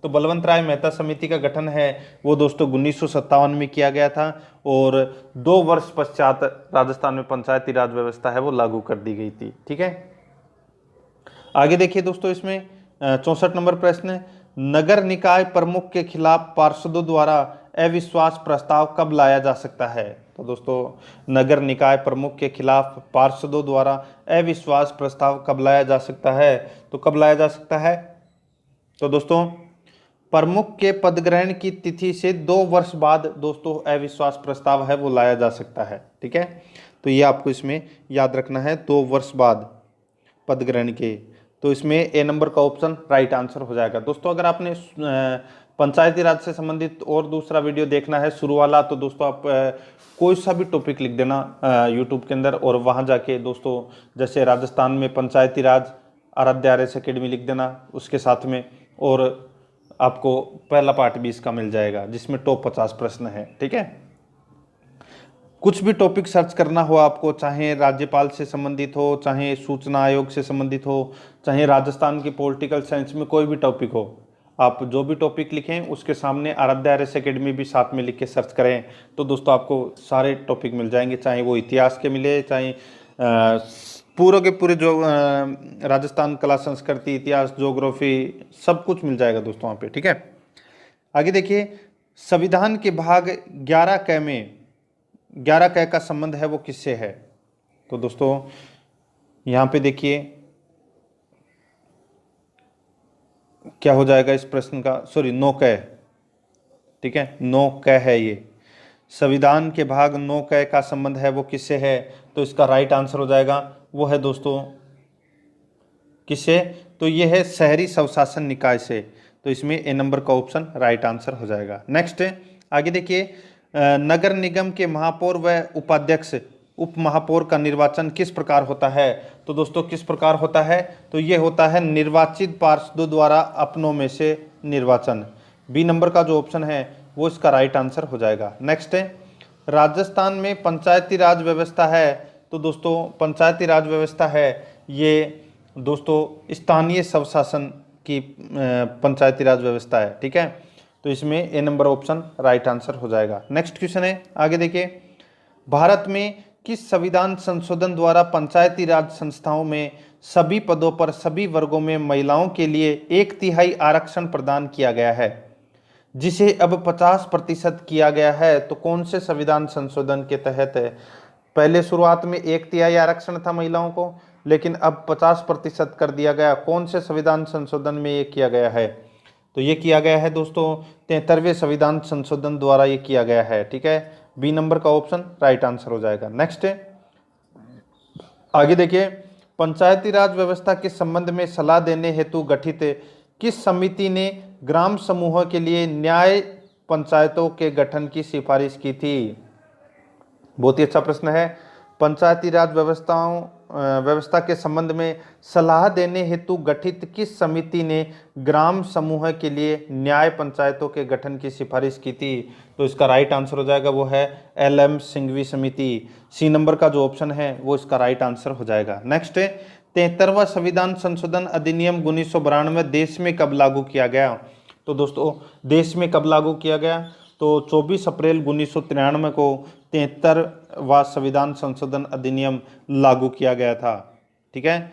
तो बलवंत राय मेहता समिति का गठन है वो दोस्तों 1957 में किया गया था, और 2 वर्ष पश्चात राजस्थान में पंचायती राज व्यवस्था है वो लागू कर दी गई थी, ठीक है। आगे देखिए दोस्तों, इसमें 64 नंबर प्रश्न है, नगर निकाय प्रमुख के खिलाफ पार्षदों द्वारा अविश्वास प्रस्ताव कब लाया जा सकता है। तो दोस्तों, नगर निकाय प्रमुख के खिलाफ पार्षदों द्वारा अविश्वास प्रस्ताव कब लाया जा सकता है, तो कब लाया जा सकता है, तो दोस्तों प्रमुख के पदग्रहण की तिथि से 2 वर्ष बाद दोस्तों अविश्वास प्रस्ताव है वो लाया जा सकता है, ठीक है। तो ये आपको इसमें याद रखना है, 2 वर्ष बाद पदग्रहण के, तो इसमें ए नंबर का ऑप्शन राइट आंसर हो जाएगा। दोस्तों, अगर आपने पंचायती राज से संबंधित और दूसरा वीडियो देखना है शुरू वाला, तो दोस्तों आप कोई सा भी टॉपिक लिख देना यूट्यूब के अंदर, और वहाँ जाके दोस्तों जैसे राजस्थान में पंचायती राज आराध्या RS अकेडमी लिख देना उसके साथ में, और आपको पहला पार्ट भी इसका मिल जाएगा जिसमें टॉप 50 प्रश्न है, ठीक है। कुछ भी टॉपिक सर्च करना हो आपको, चाहे राज्यपाल से संबंधित हो, चाहे सूचना आयोग से संबंधित हो, चाहे राजस्थान की पॉलिटिकल साइंस में कोई भी टॉपिक हो, आप जो भी टॉपिक लिखें उसके सामने आराध्या RS अकेडमी भी साथ में लिख के सर्च करें, तो दोस्तों आपको सारे टॉपिक मिल जाएंगे, चाहे वो इतिहास के मिले, चाहे पूरे के पूरे जो राजस्थान कला संस्कृति इतिहास ज्योग्राफी सब कुछ मिल जाएगा दोस्तों वहाँ पे, ठीक है। आगे देखिए, संविधान के भाग 11 क में 11 क का संबंध है वो किससे है। तो दोस्तों यहाँ पे देखिए क्या हो जाएगा इस प्रश्न का, सॉरी 9 क, ठीक है 9 क है ये। संविधान के भाग 9 क का संबंध है वो किससे है, तो इसका राइट आंसर हो जाएगा वो है दोस्तों किससे, तो ये है शहरी स्वशासन निकाय से। तो इसमें ए नंबर का ऑप्शन राइट आंसर हो जाएगा। नेक्स्ट आगे देखिए, नगर निगम के महापौर व उपाध्यक्ष उप महापौर का निर्वाचन किस प्रकार होता है, तो दोस्तों किस प्रकार होता है, तो ये होता है निर्वाचित पार्षदों द्वारा अपनों में से निर्वाचन। बी नंबर का जो ऑप्शन है वो इसका राइट आंसर हो जाएगा। नेक्स्ट है, राजस्थान में पंचायती राज व्यवस्था है, तो दोस्तों पंचायती राज व्यवस्था है ये दोस्तों स्थानीय स्वशासन की पंचायती राज व्यवस्था है, ठीक है। तो इसमें ए नंबर ऑप्शन राइट आंसर हो जाएगा। नेक्स्ट क्वेश्चन है आगे देखिए, भारत में किस संविधान संशोधन द्वारा पंचायती राज संस्थाओं में सभी पदों पर सभी वर्गों में महिलाओं के लिए 1/3 आरक्षण प्रदान किया गया है, जिसे अब 50% किया गया है। तो कौन से संविधान संशोधन के तहत है? पहले शुरुआत में 1/3 आरक्षण था महिलाओं को, लेकिन अब 50% कर दिया गया। कौन से संविधान संशोधन में ये किया गया है? तो ये किया गया है दोस्तों 73वें संविधान संशोधन द्वारा ये किया गया है, ठीक है। बी नंबर का ऑप्शन राइट आंसर हो जाएगा। नेक्स्ट आगे देखिए, पंचायती राज व्यवस्था के संबंध में सलाह देने हेतु गठित किस समिति ने ग्राम समूहों के लिए न्याय पंचायतों के गठन की सिफारिश की थी? बहुत ही अच्छा प्रश्न है। पंचायती राज व्यवस्था के संबंध में सलाह देने हेतु गठित किस समिति ने ग्राम समूह के लिए न्याय पंचायतों के गठन की सिफारिश की थी? तो इसका राइट आंसर हो जाएगा वो है LM सिंघवी समिति। सी नंबर का जो ऑप्शन है वो इसका राइट आंसर हो जाएगा। नेक्स्ट है, 73वां संविधान संशोधन अधिनियम 1992 देश में कब लागू किया गया? तो दोस्तों देश में कब लागू किया गया? तो 24 अप्रैल 1993 को 73वां संविधान संशोधन अधिनियम लागू किया गया था, ठीक है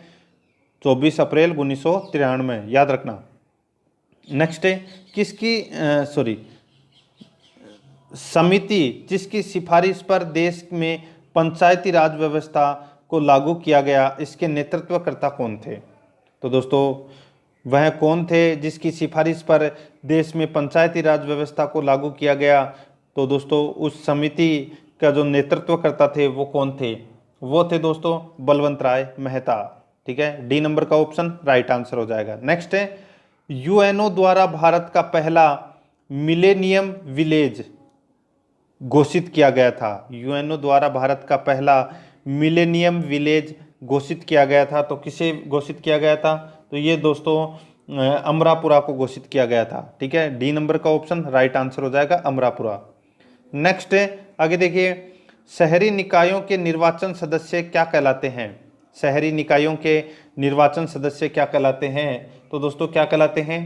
24 अप्रैल 1993 याद रखना। नेक्स्ट है, समिति जिसकी सिफारिश पर देश में पंचायती राज व्यवस्था को लागू किया गया, इसके नेतृत्वकर्ता कौन थे? तो दोस्तों वह कौन थे जिसकी सिफारिश पर देश में पंचायती राज व्यवस्था को लागू किया गया? तो दोस्तों उस समिति का जो नेतृत्व करता थे वो कौन थे? वो थे दोस्तों बलवंत राय मेहता, ठीक है। डी नंबर का ऑप्शन राइट आंसर हो जाएगा। नेक्स्ट है, यूएनओ द्वारा भारत का पहला मिलेनियम विलेज घोषित किया गया था। यूएनओ द्वारा भारत का पहला मिलेनियम विलेज घोषित किया गया था, तो किसे घोषित किया गया था? तो ये दोस्तों अमरापुरा को घोषित किया गया था, ठीक है। डी नंबर का ऑप्शन राइट आंसर हो जाएगा अमरापुरा। नेक्स्ट आगे देखिए, शहरी निकायों के निर्वाचन सदस्य क्या कहलाते हैं? शहरी निकायों के निर्वाचन सदस्य क्या कहलाते हैं? तो दोस्तों क्या कहलाते हैं?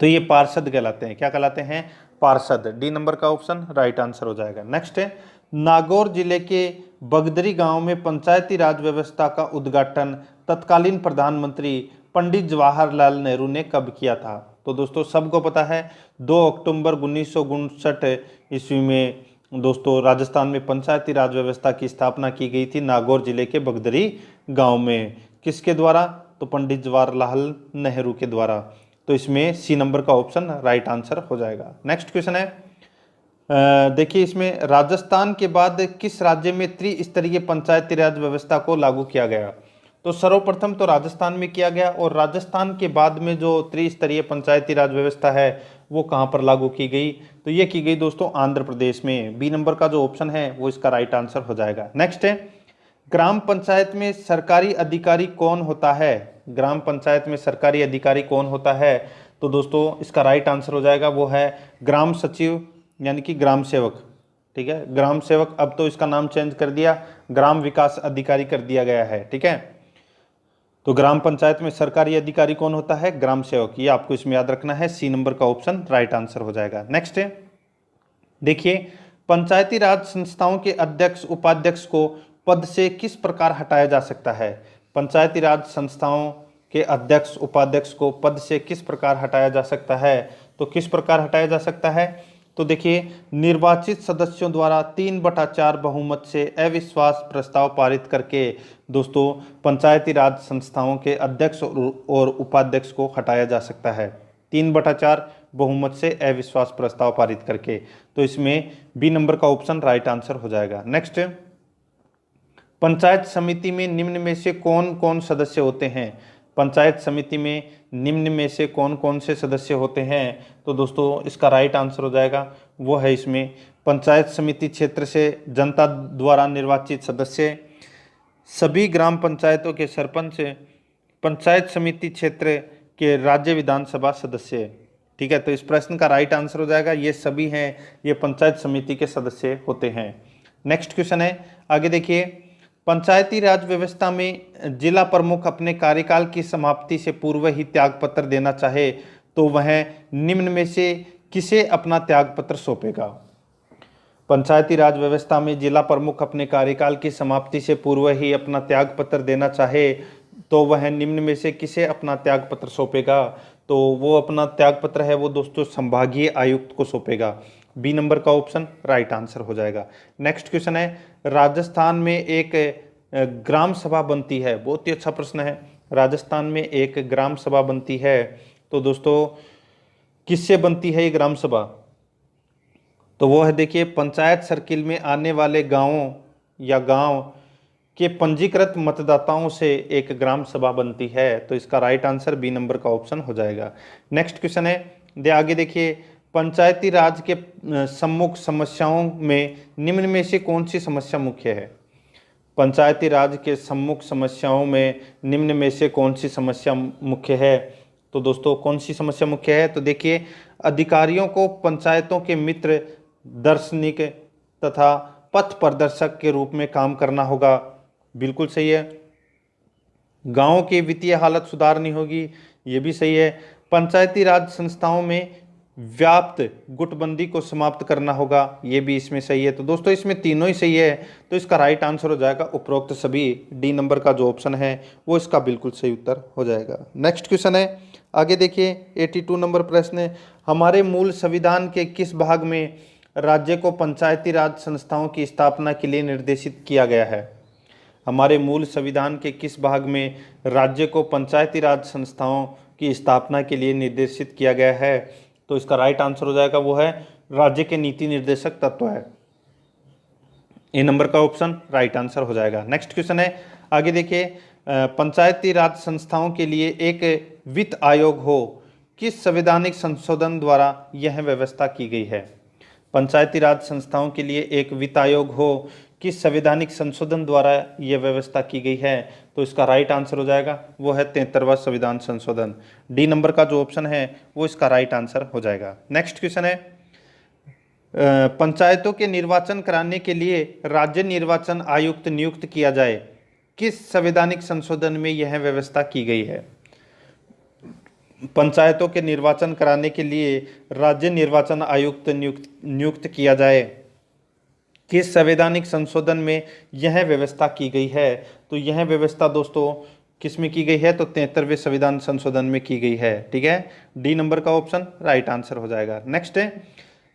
तो ये पार्षद कहलाते हैं। क्या कहलाते हैं? पार्षद। डी नंबर का ऑप्शन राइट आंसर हो जाएगा। नेक्स्ट है, नागौर जिले के बगदरी गांव में पंचायती राज व्यवस्था का उद्घाटन तत्कालीन प्रधानमंत्री पंडित जवाहरलाल नेहरू ने कब किया था? तो दोस्तों सबको पता है 2 अक्टूबर 1959 ईस्वी में दोस्तों राजस्थान में पंचायती राज व्यवस्था की स्थापना की गई थी नागौर जिले के बगदरी गांव में। किसके द्वारा? तो पंडित जवाहरलाल नेहरू के द्वारा। तो इसमें सी नंबर का ऑप्शन राइट आंसर हो जाएगा। नेक्स्ट क्वेश्चन है, देखिए इसमें राजस्थान के बाद किस राज्य में त्रिस्तरीय पंचायती राज व्यवस्था को लागू किया गया? तो सर्वप्रथम तो राजस्थान में किया गया, और राजस्थान के बाद में जो त्रिस्तरीय पंचायती राज व्यवस्था है वो कहाँ पर लागू की गई? तो ये की गई दोस्तों आंध्र प्रदेश में। बी नंबर का जो ऑप्शन है वो इसका राइट आंसर हो जाएगा। नेक्स्ट है, ग्राम पंचायत में सरकारी अधिकारी कौन होता है? ग्राम पंचायत में सरकारी अधिकारी कौन होता है? तो दोस्तों इसका राइट आंसर हो जाएगा वो है ग्राम सचिव, यानी कि ग्राम सेवक, ठीक है। ग्राम सेवक, अब तो इसका नाम चेंज कर दिया, ग्राम विकास अधिकारी कर दिया गया है, ठीक है। तो ग्राम पंचायत में सरकारी अधिकारी कौन होता है? ग्राम सेवक। ये आपको इसमें याद रखना है। सी नंबर का ऑप्शन राइट आंसर हो जाएगा। नेक्स्ट है, देखिए पंचायती राज संस्थाओं के अध्यक्ष उपाध्यक्ष को पद से किस प्रकार हटाया जा सकता है? पंचायती राज संस्थाओं के अध्यक्ष उपाध्यक्ष को पद से किस प्रकार हटाया जा सकता है? तो किस प्रकार हटाया जा सकता है? तो देखिए, निर्वाचित सदस्यों द्वारा 3/4 बहुमत से अविश्वास प्रस्ताव पारित करके दोस्तों पंचायती राज संस्थाओं के अध्यक्ष और उपाध्यक्ष को हटाया जा सकता है। 3/4 बहुमत से अविश्वास प्रस्ताव पारित करके, तो इसमें बी नंबर का ऑप्शन राइट आंसर हो जाएगा। नेक्स्ट, पंचायत समिति में निम्न में से कौन कौन सदस्य होते हैं? पंचायत समिति में निम्न में से कौन कौन से सदस्य होते हैं? तो दोस्तों इसका राइट आंसर हो जाएगा वो है इसमें पंचायत समिति क्षेत्र से जनता द्वारा निर्वाचित सदस्य, सभी ग्राम पंचायतों के सरपंच, पंचायत समिति क्षेत्र के राज्य विधानसभा सदस्य। ठीक है, तो इस प्रश्न का राइट आंसर हो जाएगा ये सभी हैं, ये पंचायत समिति के सदस्य होते हैं। नेक्स्ट क्वेश्चन है, आगे देखिए, पंचायती राज व्यवस्था में जिला प्रमुख अपने कार्यकाल की समाप्ति से पूर्व ही त्यागपत्र देना चाहे तो वह निम्न में से किसे अपना त्यागपत्र सौंपेगा? पंचायती राज व्यवस्था में जिला प्रमुख अपने कार्यकाल की समाप्ति से पूर्व ही अपना त्यागपत्र देना चाहे तो वह निम्न में से किसे अपना त्यागपत्र सौंपेगा? तो वो अपना त्यागपत्र है वो दोस्तों संभागीय आयुक्त को सौंपेगा। बी नंबर का ऑप्शन राइट आंसर हो जाएगा। नेक्स्ट क्वेश्चन है, राजस्थान में एक ग्राम सभा बनती है, बहुत ही अच्छा प्रश्न है। राजस्थान में एक ग्राम सभा बनती है, तो दोस्तों किससे बनती है ये ग्राम सभा? तो वो है देखिए पंचायत सर्किल में आने वाले गांवों या गांव के पंजीकृत मतदाताओं से एक ग्राम सभा बनती है, तो इसका राइट आंसर बी नंबर का ऑप्शन हो जाएगा। नेक्स्ट क्वेश्चन है, आगे देखिए, पंचायती राज के सम्मुख समस्याओं में निम्न में से कौन सी समस्या मुख्य है? पंचायती राज के सम्मुख समस्याओं में निम्न में से कौन सी समस्या मुख्य है? तो दोस्तों कौन सी समस्या मुख्य है? तो देखिए, अधिकारियों को पंचायतों के मित्र, दार्शनिक तथा पथ प्रदर्शक के रूप में काम करना होगा, बिल्कुल सही है। गांवों की वित्तीय हालत सुधारनी होगी, ये भी सही है। पंचायती राज संस्थाओं में व्याप्त गुटबंदी को समाप्त करना होगा, ये भी इसमें सही है। तो दोस्तों इसमें तीनों ही सही है, तो इसका राइट आंसर हो जाएगा उपरोक्त सभी। डी नंबर का जो ऑप्शन है वो इसका बिल्कुल सही उत्तर हो जाएगा। नेक्स्ट क्वेश्चन है, आगे देखिए 82 नंबर प्रश्न है, हमारे मूल संविधान के किस भाग में राज्य को पंचायती राज संस्थाओं की स्थापना के लिए निर्देशित किया गया है? हमारे मूल संविधान के किस भाग में राज्य को पंचायती राज संस्थाओं की स्थापना के लिए निर्देशित किया गया है? तो इसका राइट आंसर हो जाएगा वो है राज्य के नीति निर्देशक तत्व है, ए नंबर का ऑप्शन राइट आंसर हो जाएगा। नेक्स्ट क्वेश्चन है, आगे देखिए, पंचायती राज संस्थाओं के लिए एक वित्त आयोग हो, किस संवैधानिक संशोधन द्वारा यह व्यवस्था की गई है? पंचायती राज संस्थाओं के लिए एक वित्त आयोग हो, किस संवैधानिक संशोधन द्वारा यह व्यवस्था की गई है? तो इसका राइट आंसर हो जाएगा वो है 73वां संविधान संशोधन। डी नंबर का जो ऑप्शन है वो इसका राइट आंसर हो जाएगा। नेक्स्ट क्वेश्चन है, पंचायतों के निर्वाचन कराने के लिए राज्य निर्वाचन आयुक्त नियुक्त किया जाए, किस संवैधानिक संशोधन में यह व्यवस्था की गई है? पंचायतों के निर्वाचन कराने के लिए राज्य निर्वाचन आयुक्त नियुक्त किया जाए, किस संवैधानिक संशोधन में यह व्यवस्था की गई है? तो यह व्यवस्था दोस्तों किस में की गई है? तो 73वें संविधान संशोधन में की गई है। ठीक है, डी नंबर का ऑप्शन राइट आंसर हो जाएगा। नेक्स्ट है,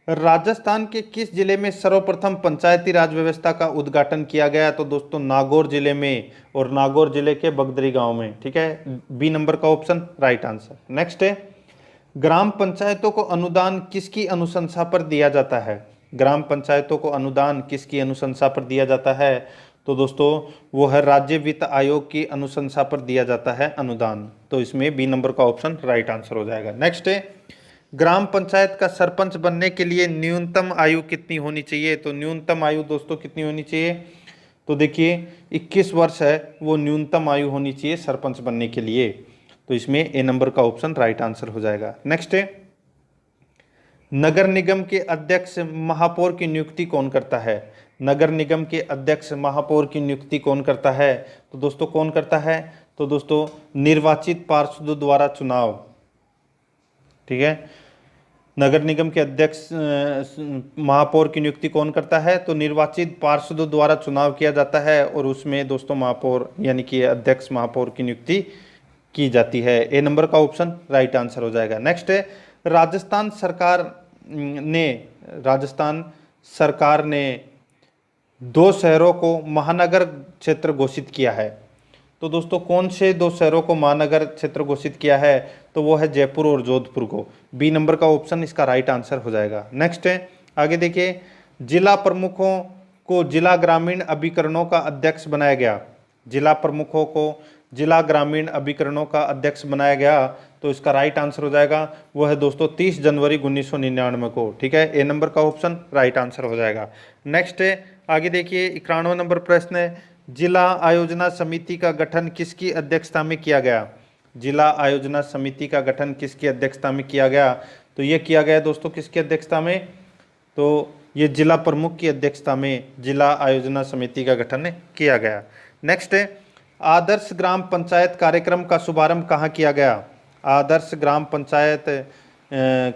राजस्थान के किस जिले में सर्वप्रथम पंचायती राज व्यवस्था का उद्घाटन किया गया? तो दोस्तों नागौर जिले में, और नागौर जिले के बगदरी गांव में। ठीक है, बी नंबर का ऑप्शन राइट आंसर। नेक्स्ट है, ग्राम पंचायतों को अनुदान किसकी अनुशंसा पर दिया जाता है? ग्राम पंचायतों को अनुदान किसकी अनुशंसा पर दिया जाता है? तो दोस्तों वो है राज्य वित्त आयोग की अनुशंसा पर दिया जाता है अनुदान, तो इसमें बी नंबर का ऑप्शन राइट आंसर हो जाएगा। नेक्स्ट है, ग्राम पंचायत का सरपंच बनने के लिए न्यूनतम आयु कितनी होनी चाहिए? तो न्यूनतम आयु दोस्तों कितनी होनी चाहिए? तो देखिए 21 वर्ष है वो न्यूनतम आयु होनी चाहिए सरपंच बनने के लिए, तो इसमें ए नंबर का ऑप्शन राइट आंसर हो जाएगा। नेक्स्ट है, नगर निगम के अध्यक्ष महापौर की नियुक्ति कौन करता है? नगर निगम के अध्यक्ष महापौर की नियुक्ति कौन करता है? तो दोस्तों कौन करता है? तो दोस्तों निर्वाचित पार्षदों द्वारा चुनाव। ठीक है, नगर निगम के अध्यक्ष महापौर की नियुक्ति कौन करता है? तो निर्वाचित पार्षदों द्वारा चुनाव किया जाता है, और उसमें दोस्तों महापौर यानी कि अध्यक्ष महापौर की नियुक्ति की जाती है। ए नंबर का ऑप्शन राइट आंसर हो जाएगा। नेक्स्ट है, राजस्थान सरकार ने राजस्थान सरकार ने 2 शहरों को महानगर क्षेत्र घोषित किया है। तो दोस्तों कौन से 2 शहरों को महानगर क्षेत्र घोषित किया है? तो वो है जयपुर और जोधपुर को। बी नंबर का ऑप्शन इसका राइट आंसर हो जाएगा। नेक्स्ट है, आगे देखिए, जिला प्रमुखों को जिला ग्रामीण अभिकरणों का अध्यक्ष बनाया गया। जिला प्रमुखों को जिला ग्रामीण अभिकरणों का अध्यक्ष बनाया गया, तो इसका राइट आंसर हो जाएगा वो है दोस्तों 30 जनवरी 1999 को। ठीक है, ए नंबर का ऑप्शन राइट आंसर हो जाएगा। नेक्स्ट है, आगे देखिए 91 नंबर प्रश्न है, जिला आयोजना समिति का गठन किसकी अध्यक्षता में किया गया? जिला आयोजना समिति का गठन किसकी अध्यक्षता में किया गया? तो ये किया गया दोस्तों किसकी अध्यक्षता में? तो ये जिला प्रमुख की अध्यक्षता में जिला आयोजना समिति का गठन किया गया। नेक्स्ट है, आदर्श ग्राम पंचायत कार्यक्रम का शुभारंभ कहाँ किया गया? आदर्श ग्राम पंचायत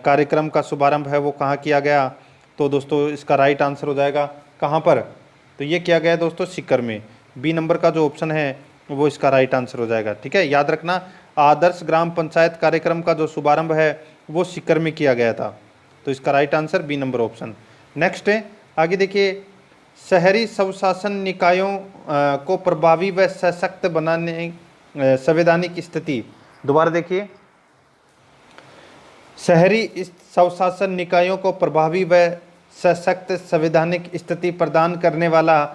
कार्यक्रम का शुभारंभ है वो कहाँ किया गया? तो दोस्तों इसका राइट आंसर हो जाएगा कहाँ पर? तो ये किया गया है दोस्तों सीकर में। बी नंबर का जो ऑप्शन है वो इसका राइट आंसर हो जाएगा। ठीक है, याद रखना, आदर्श ग्राम पंचायत कार्यक्रम का जो शुभारंभ है वो सीकर में किया गया था। तो इसका right answer B number option. Next है, आगे देखिए, शहरी स्वशासन निकायों को प्रभावी व सशक्त बनाने संवैधानिक स्थिति, दोबारा देखिए, शहरी स्वशासन निकायों को प्रभावी व सशक्त संवैधानिक स्थिति प्रदान करने वाला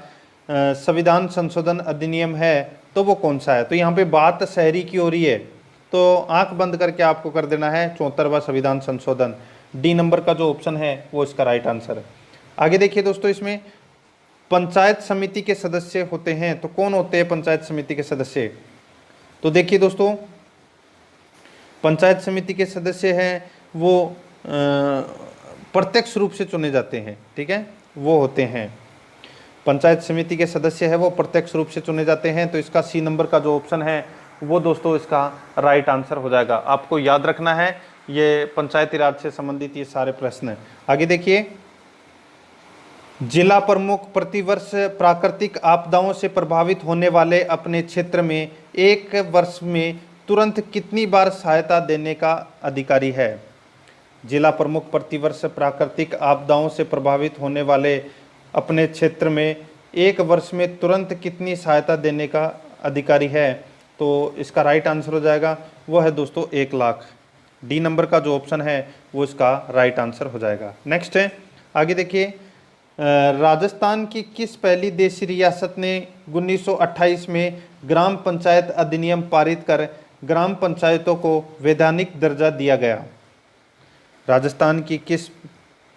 संविधान संशोधन अधिनियम है तो वो कौन सा है? तो यहाँ पे बात शहरी की हो रही है, तो आंख बंद करके आपको कर देना है 74वां संविधान संशोधन। डी नंबर का जो ऑप्शन है वो इसका राइट आंसर है। आगे देखिए दोस्तों, इसमें पंचायत समिति के सदस्य होते हैं, तो कौन होते हैं पंचायत समिति के सदस्य? तो देखिए दोस्तों, पंचायत समिति के सदस्य हैं वो प्रत्यक्ष रूप से चुने जाते हैं। ठीक है, वो होते हैं पंचायत समिति के सदस्य है वो प्रत्यक्ष रूप से चुने जाते हैं। तो इसका सी नंबर का जो ऑप्शन है वो दोस्तों इसका राइट आंसर हो जाएगा। आपको याद रखना है, ये पंचायती राज से संबंधित ये सारे प्रश्न। आगे देखिए, जिला प्रमुख प्रतिवर्ष प्राकृतिक आपदाओं से प्रभावित होने वाले अपने क्षेत्र में एक वर्ष में तुरंत कितनी बार सहायता देने का अधिकारी है? जिला प्रमुख प्रतिवर्ष प्राकृतिक आपदाओं से प्रभावित होने वाले अपने क्षेत्र में एक वर्ष में तुरंत कितनी सहायता देने का अधिकारी है? तो इसका राइट आंसर हो जाएगा वो है दोस्तों 1 लाख। डी नंबर का जो ऑप्शन है वो इसका राइट आंसर हो जाएगा। नेक्स्ट है, आगे देखिए, राजस्थान की किस पहली देशी रियासत ने 1928 में ग्राम पंचायत अधिनियम पारित कर ग्राम पंचायतों को वैधानिक दर्जा दिया गया? राजस्थान की किस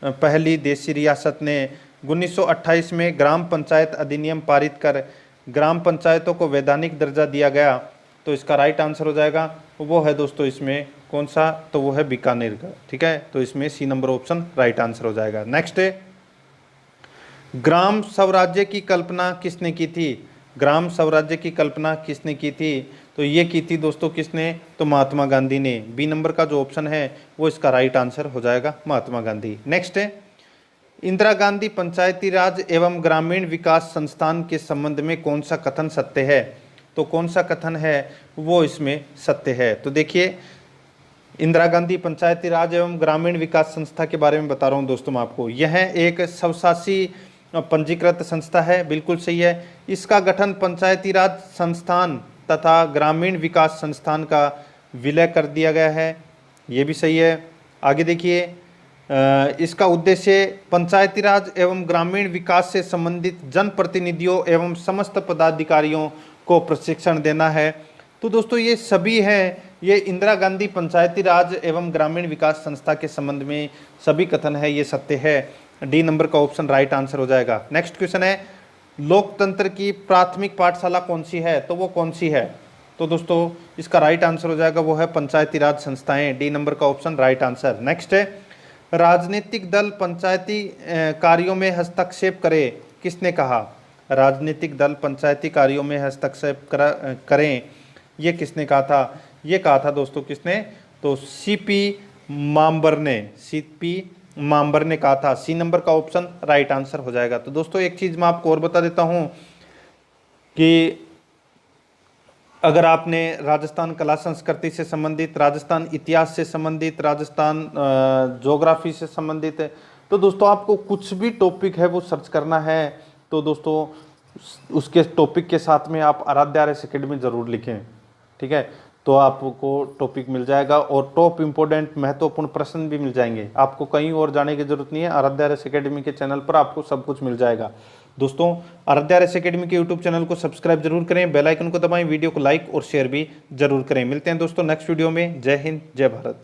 पहली देशी रियासत ने 1928 में ग्राम पंचायत अधिनियम पारित कर ग्राम पंचायतों को वैधानिक दर्जा दिया गया? तो इसका राइट आंसर हो जाएगा वो है दोस्तों इसमें कौन सा? तो वो है बीकानेर का। ठीक है, तो इसमें C number option right answer हो जाएगा। नेक्स्ट है, ग्राम स्वराज्य की कल्पना किसने की थी? ग्राम स्वराज्य की कल्पना किसने की थी? तो ये की थी दोस्तों किसने? तो महात्मा गांधी ने। बी नंबर का जो ऑप्शन है वो इसका राइट आंसर हो जाएगा महात्मा गांधी। नेक्स्ट है, इंदिरा गांधी पंचायती राज एवं ग्रामीण विकास संस्थान के संबंध में कौन सा कथन सत्य है? तो कौन सा कथन है वो इसमें सत्य है? तो देखिए, इंदिरा गांधी पंचायती राज एवं ग्रामीण विकास संस्था के बारे में बता रहा हूँ दोस्तों मैं आपको। यह एक स्वशासी पंजीकृत संस्था है, बिल्कुल सही है। इसका गठन पंचायती राज संस्थान तथा ग्रामीण विकास संस्थान का विलय कर दिया गया है, ये भी सही है। आगे देखिए, इसका उद्देश्य पंचायती राज एवं ग्रामीण विकास से संबंधित जनप्रतिनिधियों एवं समस्त पदाधिकारियों को प्रशिक्षण देना है। तो दोस्तों ये सभी हैं, ये इंदिरा गांधी पंचायती राज एवं ग्रामीण विकास संस्था के संबंध में सभी कथन है ये सत्य है। डी नंबर का ऑप्शन राइट आंसर हो जाएगा। नेक्स्ट क्वेश्चन है, लोकतंत्र की प्राथमिक पाठशाला कौन सी है? तो वो कौन सी है? तो दोस्तों इसका राइट आंसर हो जाएगा वो है पंचायती राज संस्थाएं। डी नंबर का ऑप्शन राइट आंसर। नेक्स्ट है, राजनीतिक दल पंचायती कार्यों में हस्तक्षेप करे, किसने कहा? राजनीतिक दल पंचायती कार्यों में हस्तक्षेप करें, ये किसने कहा था? ये कहा था दोस्तों किसने? तो सीपी माम्बर ने। सीपी माम्बर ने कहा था। सी नंबर का ऑप्शन राइट आंसर हो जाएगा। तो दोस्तों एक चीज़ मैं आपको और बता देता हूँ कि अगर आपने राजस्थान कला संस्कृति से संबंधित, राजस्थान इतिहास से संबंधित, राजस्थान ज्योग्राफी से संबंधित है, तो दोस्तों आपको कुछ भी टॉपिक है वो सर्च करना है तो दोस्तों उसके टॉपिक के साथ में आप आराध्या आरएस एकेडमी ज़रूर लिखें, ठीक है। तो आपको टॉपिक मिल जाएगा और टॉप इंपोर्टेंट महत्वपूर्ण प्रश्न भी मिल जाएंगे। आपको कहीं और जाने की जरूरत नहीं है, आराध्या आरएस एकेडमी के चैनल पर आपको सब कुछ मिल जाएगा। दोस्तों आराध्या आरएस एकेडमी के यूट्यूब चैनल को सब्सक्राइब जरूर करें, बेल आइकन को दबाएं, वीडियो को लाइक और शेयर भी जरूर करें। मिलते हैं दोस्तों नेक्स्ट वीडियो में। जय हिंद, जय भारत।